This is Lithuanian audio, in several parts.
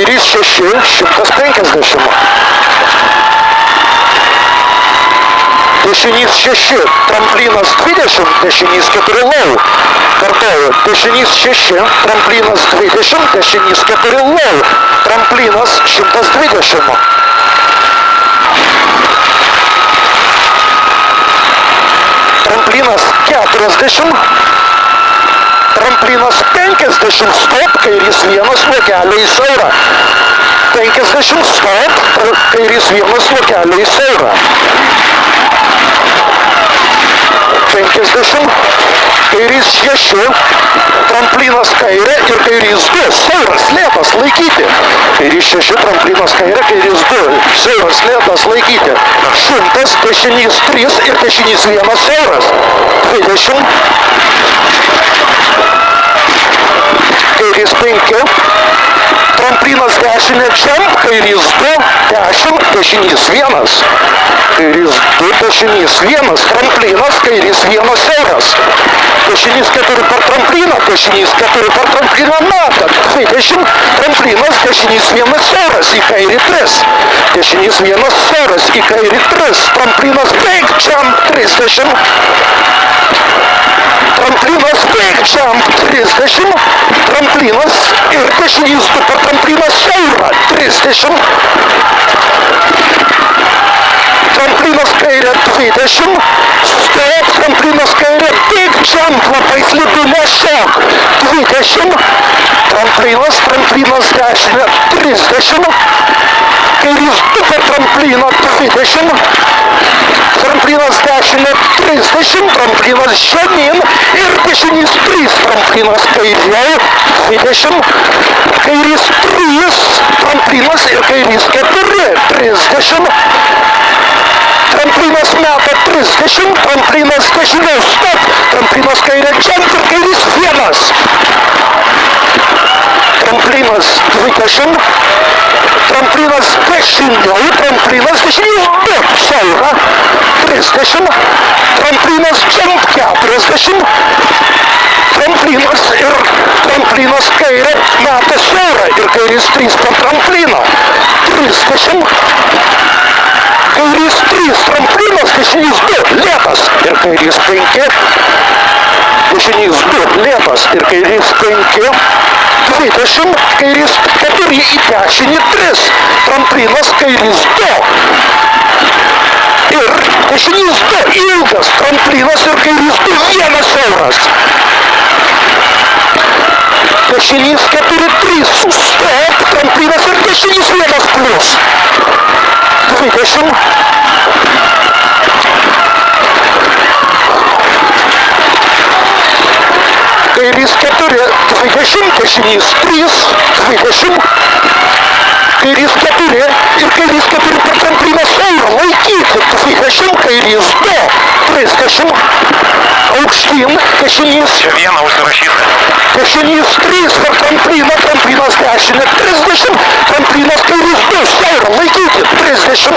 kairys 6, 150. Dešinys 6, tramplinas 20, dešinys 4 low. Kartuoju, dešinys 6, tramplinas 20, dešinys 4 low. Tramplinas 120. Tramplinas 40. Tramplinas 50, stop, kairys 1, vokelio į siaurą. 50, stop, kairys 1, vokelio į siaurą. 50, kairys 6, tramplinas kairė ir kairys 2, siauras, lėtas, laikyti. Kairys 6, tramplinas kairė, kairys 2, siauras, lėtas, laikyti. 100, dešinys 3 ir dešinys 1, siauras. 20, kairys 5, tramplinas dešinė jump, kairys 2, 10, dešinys 1. Kairys 2, dešinys 1, tramplinas, kairys 1, siauras. Dešinys 4 per trampliną, dešinys 4 per trampliną meta. 20, tramplinas, dešinys 1, siauras, į kairį 3. Dešinys 1, siauras, į kairį 3. Tramplinas big jump, 30. Tramplinas big jump, 30. Tramplinas ir dešinys 2 per trampliną siaurą, 30. Tramplinas kairė 20, stop, tramplinas kairė, big jump, labai slidu nešok, 20, tramplinas dešinė 30, kairys 2 per trampliną 20, tramplinas dešinė 30, tramplinas žemyn ir dešinys 3, tramplinas kairėje 20, kairys 3, tramplinas ir kairys 4, 30, tramplinas meta 30, tramplinas dešiniau stop, tramplinas kairė jump ir kairys 1. Tramplinas 20, tramplinas dešiniau, tramplinas dešinys 2, siaura, 30, tramplinas jump 40, tramplinas ir tramplinas kairė meta siaura ir kairys 3 per trampliną, 30, kairys 3, tramplinas, dešinys 2, lėtas ir kairys 5, dešinys 2, lėtas ir kairys 5, 20, kairys 4 į dešinį 3, tramplinas, kairys 2 ir dešinys 2, ilgas, tramplinas ir kairys 2, 1 siauras. Dešinys 4, 3, stop, tramplinas ir dešinys 1 plus. 20, kairys 4, 20, dešinys 3, 20, kairys 4 ir kairys 4 per trampliną siaurą, laikyti, 20, kairys 2, 30, aukštyn, dešinys, čia vieną užsirašyta. Dešinys 3 per trampliną, tramplinas dešinė 30, tramplinas kairys 2, siaurą, laikyti, 30,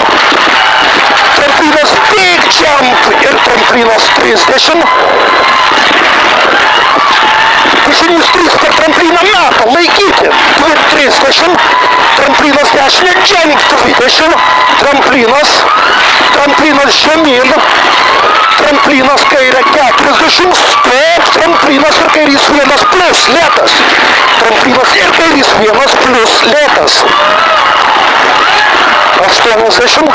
tramplinas big jump ir tramplinas 30, dešinys 3 per trampliną meta, laikyti, 30, tramplinas dešinė jump 20, tramplinas žemyn, tramplinas kairė 40, stop, tramplinas ir kairys 1 plus, lėtas, tramplinas ir kairys 1 plus, lėtas, 80,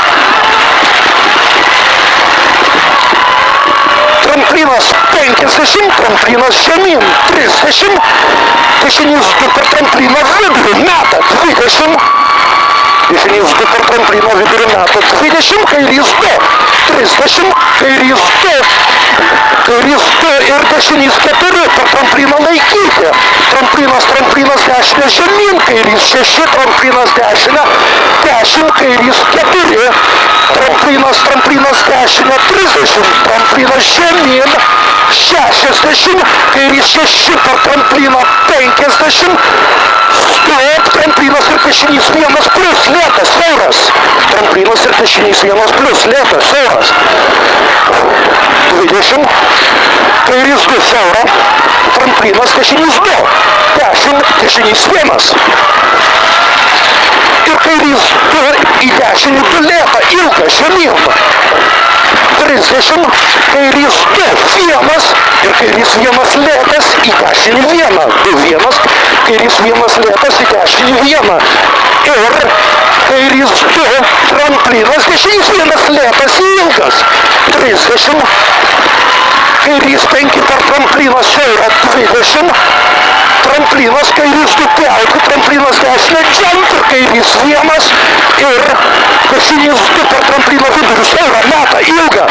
tramplinas 50, tramplinas žemyn 30, dešinys 2 per trampliną vidurį meta 20, dešinys 2 per trampliną vidurį meta 20, kairys 2, 30, kairys 2 ir dešinys 4 per trampliną laikyti, tramplinas dešinė žemyn, kairys 6, tramplinas dešinė 10, kairys 4, tramplinas dešinė 30, tramplinas žemyn 60, kairys 6 per trampliną 50, stop, tramplinas ir dešinys 1 plus, lėtas, siauras, tramplinas ir dešinys 1 plus, lėtas, siauras, 20, kairys 2 siaura, tramplinas dešinys 2, 10, dešinys 1, ir kairys 2 į dešinį 2 lėta, ilga, žemyn. 30, kairys 2, 1 ir kairys 1 lėtas į dešinį 1, 2, 1, kairys 1 lėtas į dešinį 1 ir kairys 2, tramplinas, dešinys 1 lėtas ilgas, 30, kairys 5 per trampliną siaurą, 20, tramplinas, kairys 2 pelkų, tramplinas dešinė, jump ir kairys 1 ir dešinys 2 per trampliną vidurių siaurą, meta ilgą.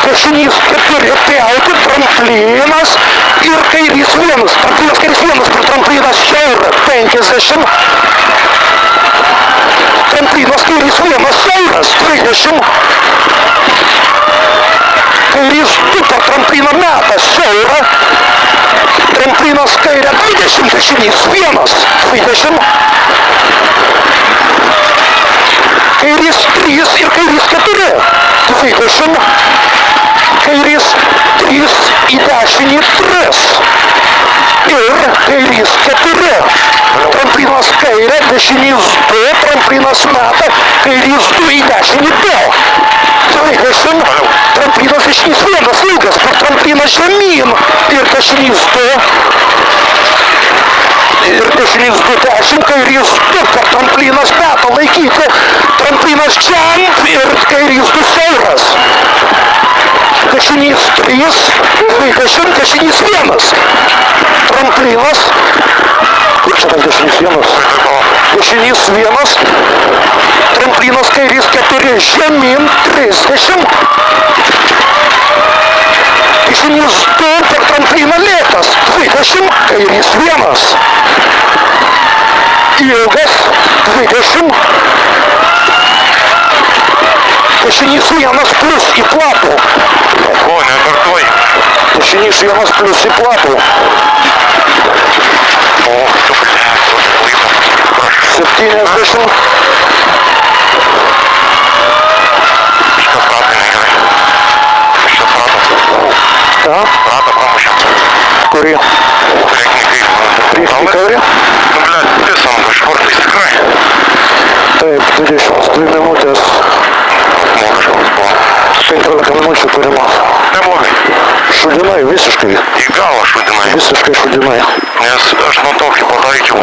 Dešinys 4 pelkų, tramplinas ir kairys 1, tramplinas kairys 1 per trampliną siaurą, 50. Tramplinas kairys 1 siauras, 20. Kairys 2 per trampliną meta siaurą. Tramplinas kairė 20, dešinys 1, 20. Kairys 3 ir kairys 4, 20. Kairys 3 į dešinį 3 ir kairys 4. Tramplinas kairė, dešinys 2, tramplinas meta, kairys 2 į dešinį 2. 20. Tramplinas dešinys 1 ilgas, per trampliną žemyn ir dešinys 2. Ir dešinys 2 10, kairys 2 per tramplinas meta laikyti. Tramplinas jump ir kairys 2 siauras. Dešinys 3, 20, dešinys 1. Tramplinas. Kur čia tas dešinys 1? Dešinys 1. Tramplinas kairys 4, žemyn 30. Dešinys 2 per trampliną lėtas 20, kairys 1. Ilgas 20. Dešinys 1 plus į platų. O, nekartuoji. Dešinys 1 plus į platų. O, tu laiko. 70. Šitą pratą negerai. Šitą pratą. Ką? Pratą pramušė. Kurį? Priekinį kairį? Nu, blėt, pisam kažkur tais tikrai. Taip, 22 minutės. Kažkoks buvo. 15 minučių turima. Neblogai. Šudinai, visiškai. Į galą šudinai. Visiškai šudinai. Nes aš nuo to, kai pataikiau,